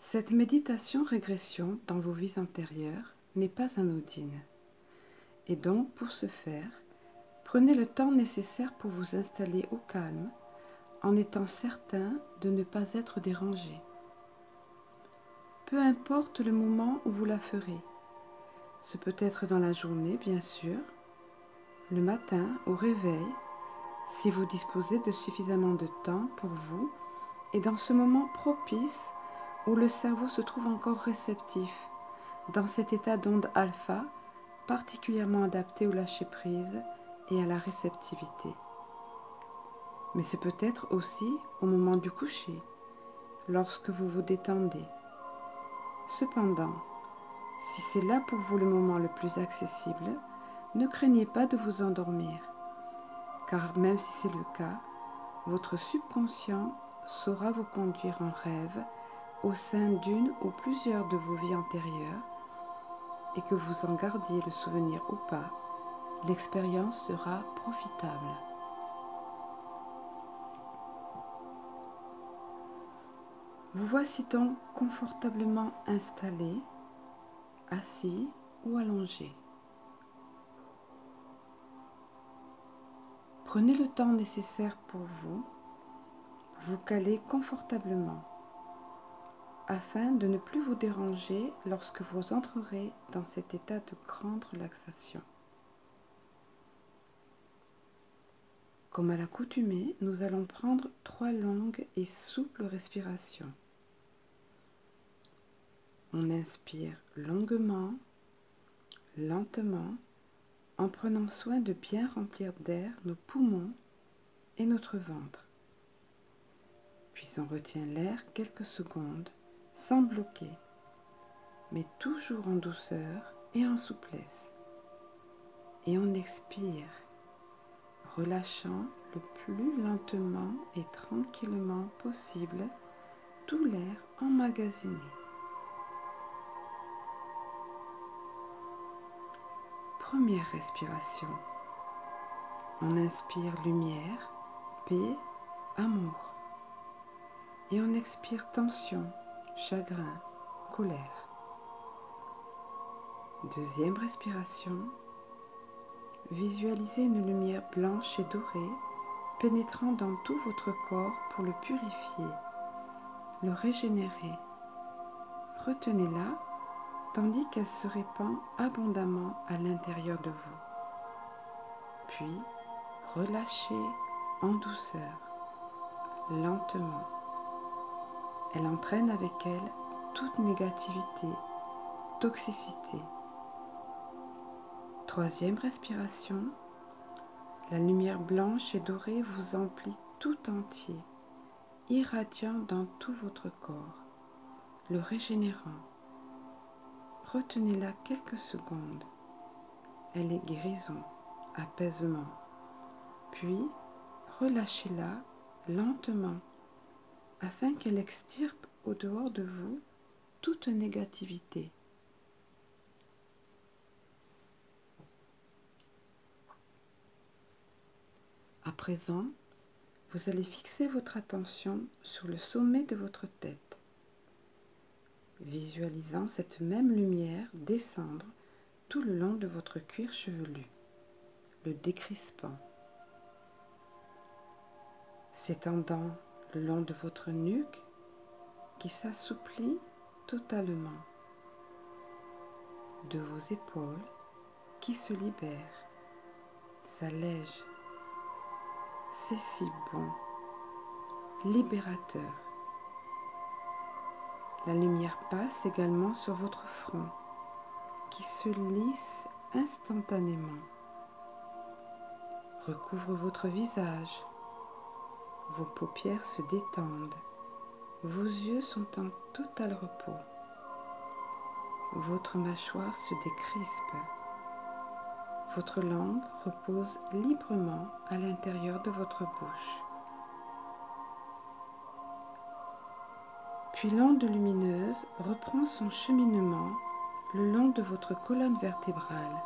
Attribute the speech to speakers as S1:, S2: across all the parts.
S1: Cette méditation-régression dans vos vies antérieures n'est pas anodine. Et donc, pour ce faire, prenez le temps nécessaire pour vous installer au calme, en étant certain de ne pas être dérangé. Peu importe le moment où vous la ferez. Ce peut être dans la journée, bien sûr, le matin, au réveil, si vous disposez de suffisamment de temps pour vous, et dans ce moment propice où le cerveau se trouve encore réceptif, dans cet état d'onde alpha, particulièrement adapté au lâcher-prise et à la réceptivité. Mais c'est peut-être aussi au moment du coucher, lorsque vous vous détendez. Cependant, si c'est là pour vous le moment le plus accessible, ne craignez pas de vous endormir, car même si c'est le cas, votre subconscient saura vous conduire en rêve au sein d'une ou plusieurs de vos vies antérieures, et que vous en gardiez le souvenir ou pas, l'expérience sera profitable. Vous voici donc confortablement installé, assis ou allongé. Prenez le temps nécessaire pour vous caler confortablement, afin de ne plus vous déranger lorsque vous entrerez dans cet état de grande relaxation. Comme à l'accoutumée, nous allons prendre 3 longues et souples respirations. On inspire longuement, lentement, en prenant soin de bien remplir d'air nos poumons et notre ventre. Puis on retient l'air quelques secondes, sans bloquer, mais toujours en douceur et en souplesse. Et on expire, relâchant le plus lentement et tranquillement possible tout l'air emmagasiné. Première respiration. On inspire lumière, paix, amour. Et on expire tension, chagrin, colère. Deuxième respiration. Visualisez une lumière blanche et dorée pénétrant dans tout votre corps pour le purifier, le régénérer. Retenez-la tandis qu'elle se répand abondamment à l'intérieur de vous. Puis, relâchez en douceur, lentement. Elle entraîne avec elle toute négativité, toxicité. Troisième respiration, la lumière blanche et dorée vous emplit tout entier, irradiant dans tout votre corps, le régénérant. Retenez-la quelques secondes. Elle est guérison, apaisement. Puis, relâchez-la lentement afin qu'elle extirpe au dehors de vous toute négativité. À présent, vous allez fixer votre attention sur le sommet de votre tête, visualisant cette même lumière descendre tout le long de votre cuir chevelu, le décrispant, s'étendant le long de votre nuque qui s'assouplit totalement, de vos épaules qui se libèrent, s'allègent. C'est si bon, libérateur. La lumière passe également sur votre front qui se lisse instantanément, recouvre votre visage, vos paupières se détendent, vos yeux sont en total repos, votre mâchoire se décrispe, votre langue repose librement à l'intérieur de votre bouche. Puis l'onde lumineuse reprend son cheminement le long de votre colonne vertébrale.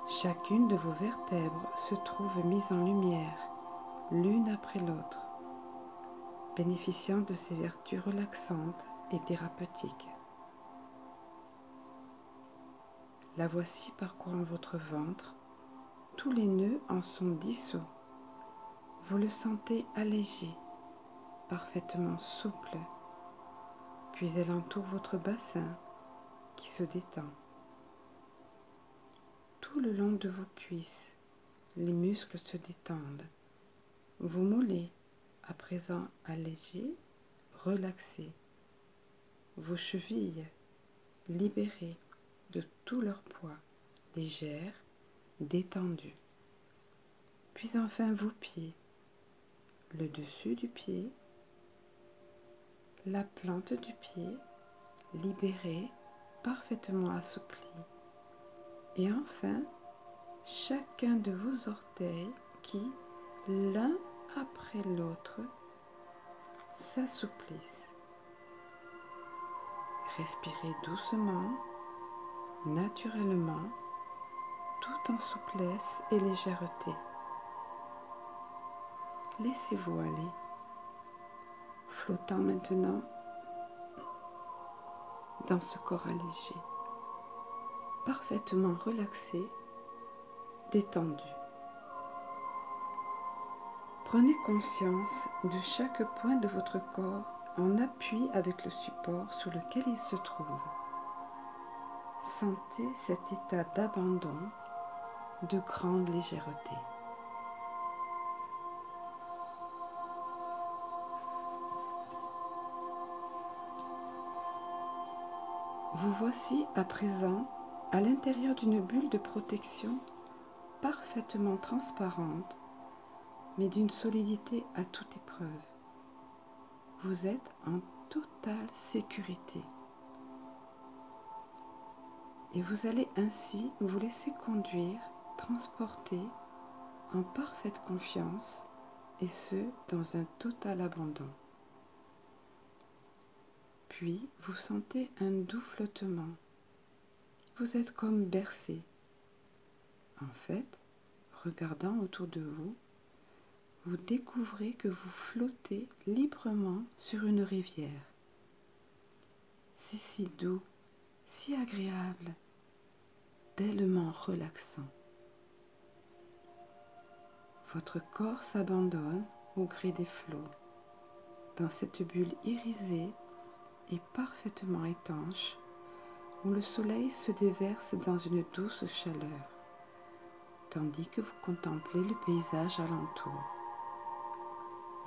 S1: Chacune de vos vertèbres se trouve mise en lumière, l'une après l'autre. bénéficiant de ses vertus relaxantes et thérapeutiques. La voici parcourant votre ventre, tous les nœuds en sont dissous. Vous le sentez allégé, parfaitement souple, puis elle entoure votre bassin qui se détend. Tout le long de vos cuisses, les muscles se détendent. Vos mollets, à présent allégés, relaxés. Vos chevilles, libérées de tout leur poids, légères, détendues. Puis enfin vos pieds, le dessus du pied, la plante du pied, libérée, parfaitement assouplie. Et enfin, chacun de vos orteils qui, l'un après l'autre, s'assouplissent. Respirez doucement, naturellement, tout en souplesse et légèreté. Laissez-vous aller, flottant maintenant dans ce corps allégé, parfaitement relaxé, détendu. Prenez conscience de chaque point de votre corps en appui avec le support sur lequel il se trouve. Sentez cet état d'abandon, de grande légèreté. Vous voici à présent à l'intérieur d'une bulle de protection parfaitement transparente, mais d'une solidité à toute épreuve. Vous êtes en totale sécurité. Et vous allez ainsi vous laisser conduire, transporter en parfaite confiance, et ce, dans un total abandon. Puis, vous sentez un doux flottement. Vous êtes comme bercé. En fait, regardant autour de vous, vous découvrez que vous flottez librement sur une rivière. C'est si doux, si agréable, tellement relaxant. Votre corps s'abandonne au gré des flots, dans cette bulle irisée et parfaitement étanche, où le soleil se déverse dans une douce chaleur, tandis que vous contemplez le paysage alentour.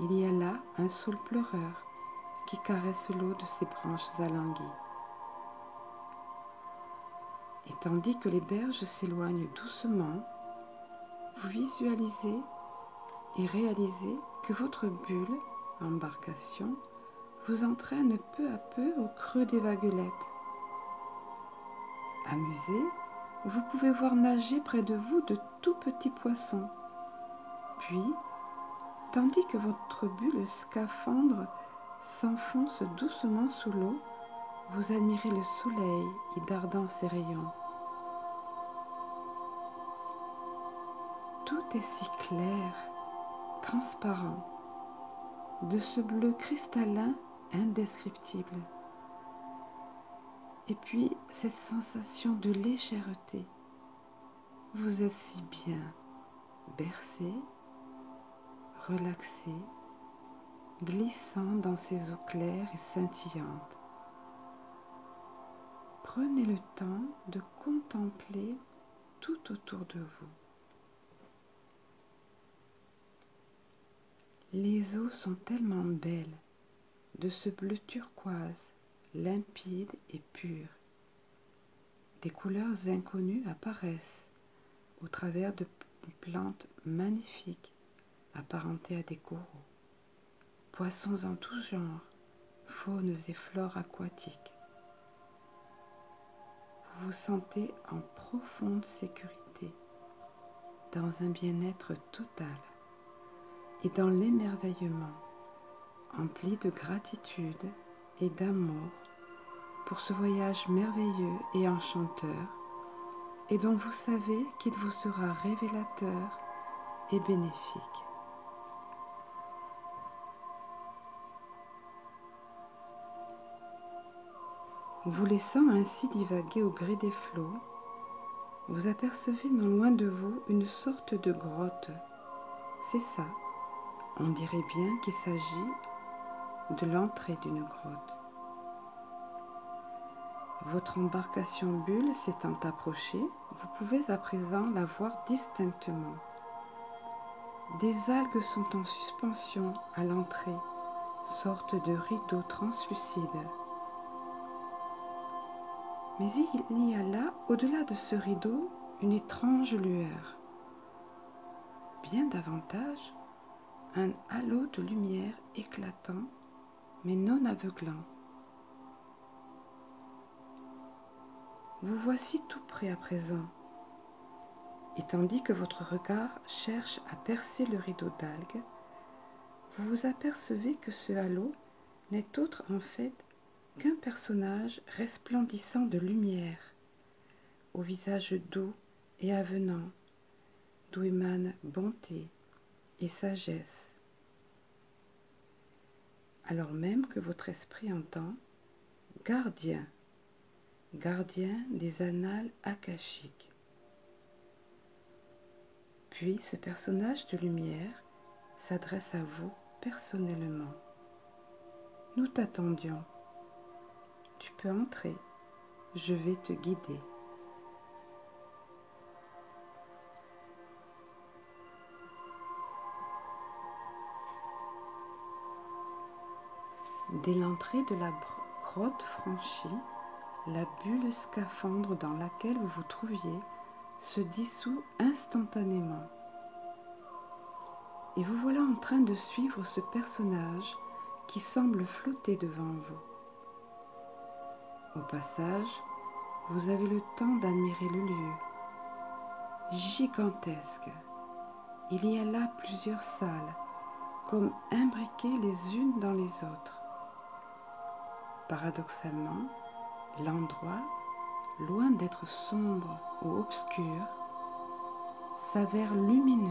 S1: Il y a là un saule pleureur qui caresse l'eau de ses branches alanguies. Et tandis que les berges s'éloignent doucement, vous visualisez et réalisez que votre bulle, embarcation, vous entraîne peu à peu au creux des vaguelettes. Amusé, vous pouvez voir nager près de vous de tout petits poissons. Puis, tandis que votre bulle scaphandre s'enfonce doucement sous l'eau, vous admirez le soleil y dardant ses rayons. Tout est si clair, transparent, de ce bleu cristallin indescriptible. Et puis, cette sensation de légèreté. Vous êtes si bien, bercé, relaxé, glissant dans ces eaux claires et scintillantes. Prenez le temps de contempler tout autour de vous. Les eaux sont tellement belles, de ce bleu turquoise, limpide et pur. Des couleurs inconnues apparaissent au travers de plantes magnifiques apparentées à des coraux. Poissons en tout genre, faunes et flores aquatiques. Vous vous sentez en profonde sécurité, dans un bien-être total et dans l'émerveillement, empli de gratitude et d'amour pour ce voyage merveilleux et enchanteur, et dont vous savez qu'il vous sera révélateur et bénéfique. Vous laissant ainsi divaguer au gré des flots, vous apercevez non loin de vous une sorte de grotte. C'est ça, on dirait bien qu'il s'agit de l'entrée d'une grotte. Votre embarcation bulle s'étant approchée, vous pouvez à présent la voir distinctement. Des algues sont en suspension à l'entrée, sorte de rideau translucide. Mais il y a là, au-delà de ce rideau, une étrange lueur. Bien davantage, un halo de lumière éclatant, mais non aveuglant. Vous voici tout près à présent, et tandis que votre regard cherche à percer le rideau d'algues, vous vous apercevez que ce halo n'est autre en fait qu'un personnage resplendissant de lumière, au visage doux et avenant, d'où émanent bonté et sagesse, alors même que votre esprit entend « gardien », gardien des annales akashiques. Puis ce personnage de lumière s'adresse à vous personnellement. Nous t'attendions. Tu peux entrer, je vais te guider. Dès l'entrée de la grotte franchie, la bulle scaphandre dans laquelle vous vous trouviez se dissout instantanément. Et vous voilà en train de suivre ce personnage qui semble flotter devant vous. Au passage, vous avez le temps d'admirer le lieu. Gigantesque. Il y a là plusieurs salles, comme imbriquées les unes dans les autres. Paradoxalement, l'endroit, loin d'être sombre ou obscur, s'avère lumineux.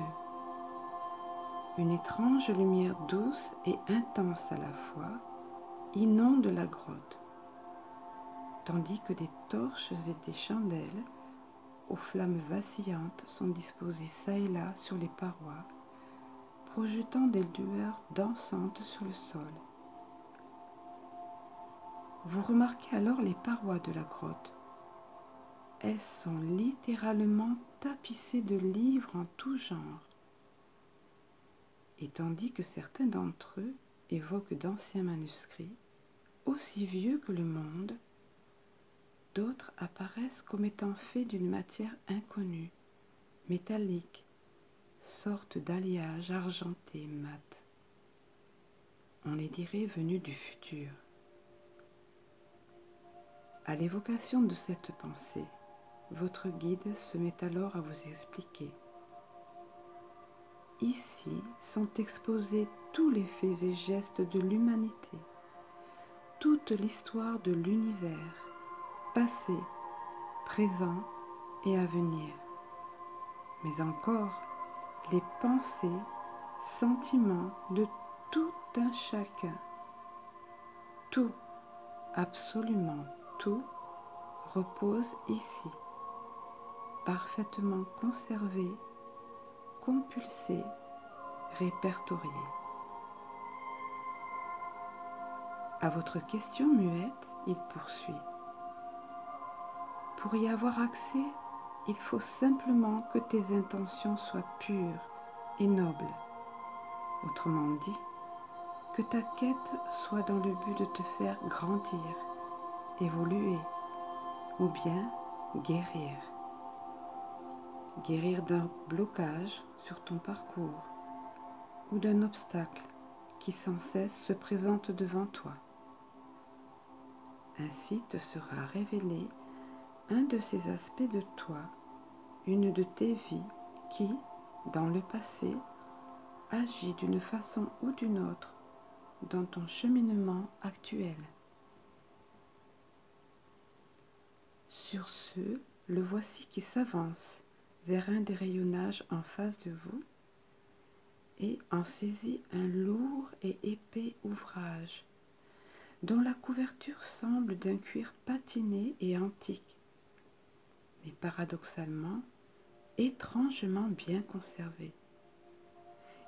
S1: Une étrange lumière douce et intense à la fois inonde la grotte, tandis que des torches et des chandelles aux flammes vacillantes sont disposées çà et là sur les parois, projetant des lueurs dansantes sur le sol. Vous remarquez alors les parois de la grotte. Elles sont littéralement tapissées de livres en tout genre. Et tandis que certains d'entre eux évoquent d'anciens manuscrits, aussi vieux que le monde, d'autres apparaissent comme étant faits d'une matière inconnue, métallique, sorte d'alliage argenté mat. On les dirait venus du futur. À l'évocation de cette pensée, votre guide se met alors à vous expliquer. Ici sont exposés tous les faits et gestes de l'humanité, toute l'histoire de l'univers, passé, présent et à venir, mais encore les pensées, sentiments de tout un chacun. Tout, absolument tout, repose ici, parfaitement conservé, compulsé, répertorié. À votre question muette, il poursuit. Pour y avoir accès, il faut simplement que tes intentions soient pures et nobles. Autrement dit, que ta quête soit dans le but de te faire grandir, évoluer, ou bien guérir. Guérir d'un blocage sur ton parcours ou d'un obstacle qui sans cesse se présente devant toi. Ainsi te sera révélé un de ces aspects de toi, une de tes vies qui, dans le passé, agit d'une façon ou d'une autre dans ton cheminement actuel. Sur ce, le voici qui s'avance vers un des rayonnages en face de vous et en saisit un lourd et épais ouvrage, dont la couverture semble d'un cuir patiné et antique, mais paradoxalement étrangement bien conservé,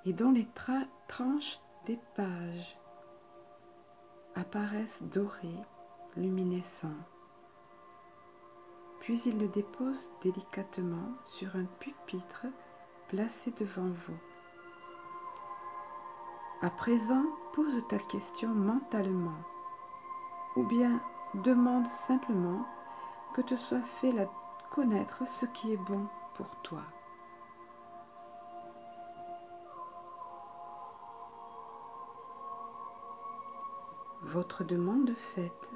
S1: et dont les tranches des pages apparaissent dorées, luminescentes. Puis il le dépose délicatement sur un pupitre placé devant vous. À présent, pose ta question mentalement, ou bien demande simplement que te soit fait connaître ce qui est bon pour toi. Votre demande faite,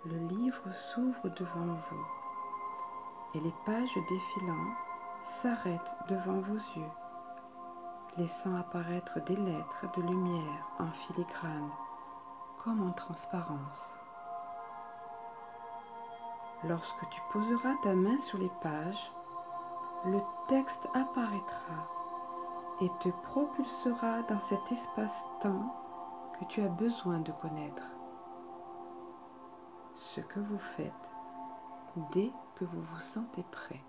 S1: le livre s'ouvre devant vous et les pages défilant s'arrêtent devant vos yeux, laissant apparaître des lettres de lumière en filigrane, comme en transparence. Lorsque tu poseras ta main sur les pages, le texte apparaîtra et te propulsera dans cet espace-temps que tu as besoin de connaître. Ce que vous faites dès que vous vous sentez prêt.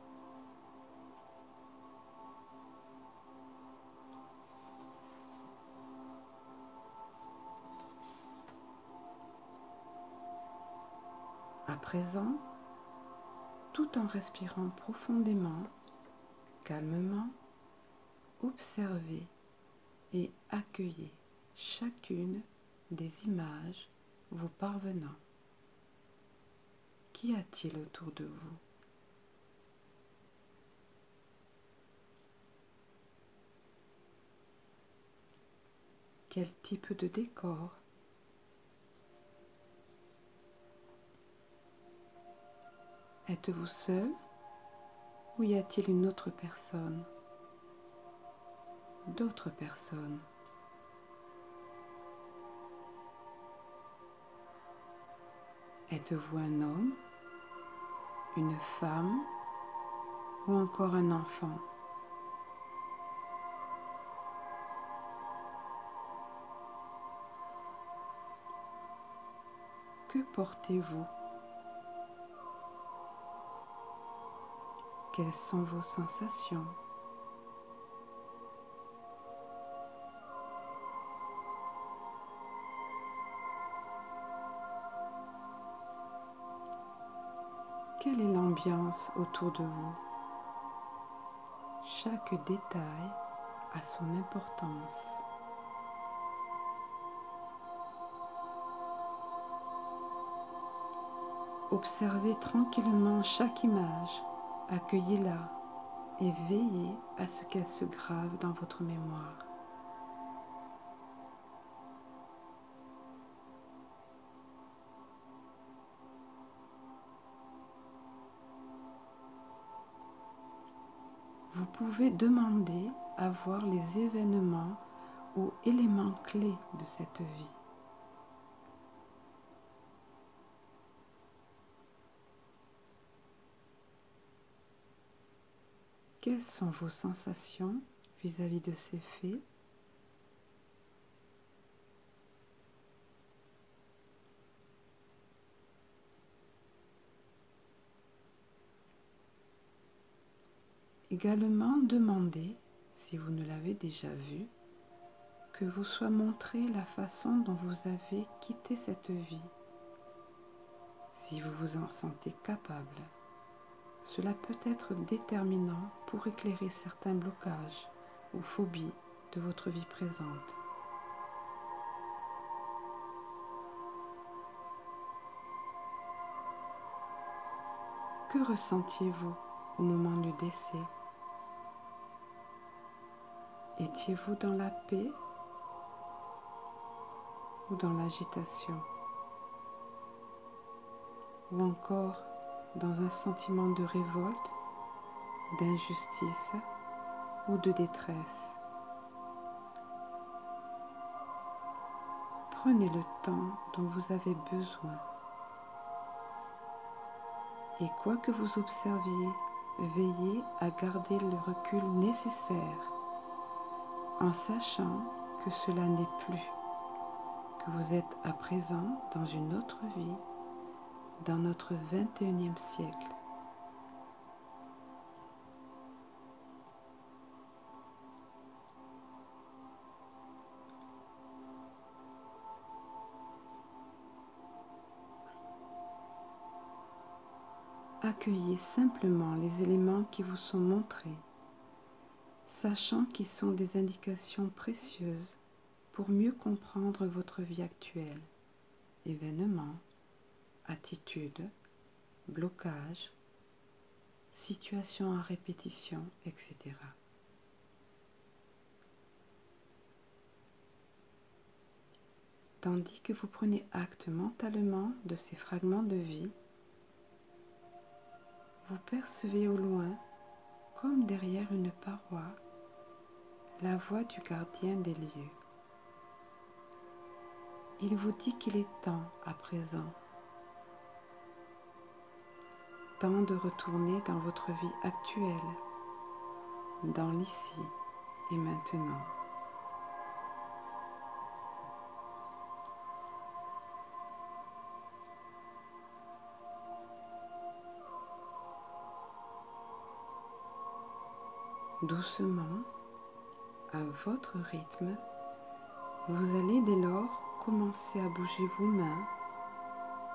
S1: À présent, tout en respirant profondément, calmement, observez et accueillez chacune des images vous parvenant. Qu'y a-t-il autour de vous? Quel type de décor? Êtes-vous seul ou y a-t-il une autre personne? D'autres personnes? Êtes-vous un homme, une femme ou encore un enfant? Que portez-vous? Quelles sont vos sensations? Quelle est l'ambiance autour de vous? Chaque détail a son importance. Observez tranquillement chaque image, accueillez-la et veillez à ce qu'elle se grave dans votre mémoire. Vous pouvez demander à voir les événements ou éléments clés de cette vie. Quelles sont vos sensations vis-à-vis de ces faits? Également, demandez, si vous ne l'avez déjà vu, que vous soit montré la façon dont vous avez quitté cette vie, si vous vous en sentez capable. Cela peut être déterminant pour éclairer certains blocages ou phobies de votre vie présente. Que ressentiez-vous au moment du décès? Étiez-vous dans la paix ou dans l'agitation? Ou encore dans un sentiment de révolte, d'injustice ou de détresse? Prenez le temps dont vous avez besoin. Et quoi que vous observiez, veillez à garder le recul nécessaire en sachant que cela n'est plus, que vous êtes à présent dans une autre vie, dans notre 21e siècle. Accueillez simplement les éléments qui vous sont montrés, sachant qu'ils sont des indications précieuses pour mieux comprendre votre vie actuelle, événements, attitudes, blocages, situations à répétition, etc. Tandis que vous prenez acte mentalement de ces fragments de vie, vous percevez au loin, comme derrière une paroi, la voix du gardien des lieux. Il vous dit qu'il est temps à présent, temps de retourner dans votre vie actuelle, dans l'ici et maintenant. Doucement, à votre rythme, vous allez dès lors commencer à bouger vos mains,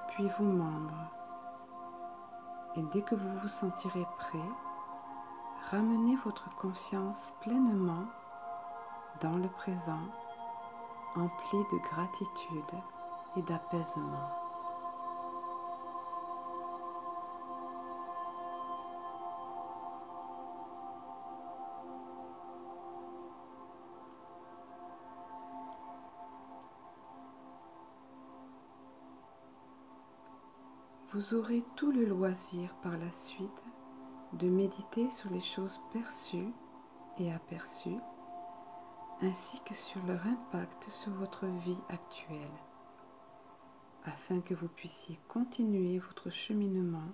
S1: puis vos membres. Et dès que vous vous sentirez prêt, ramenez votre conscience pleinement dans le présent, empli de gratitude et d'apaisement. Vous aurez tout le loisir par la suite de méditer sur les choses perçues et aperçues, ainsi que sur leur impact sur votre vie actuelle, afin que vous puissiez continuer votre cheminement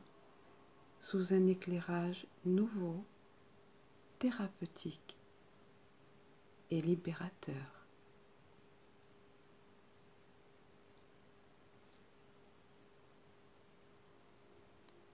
S1: sous un éclairage nouveau, thérapeutique et libérateur.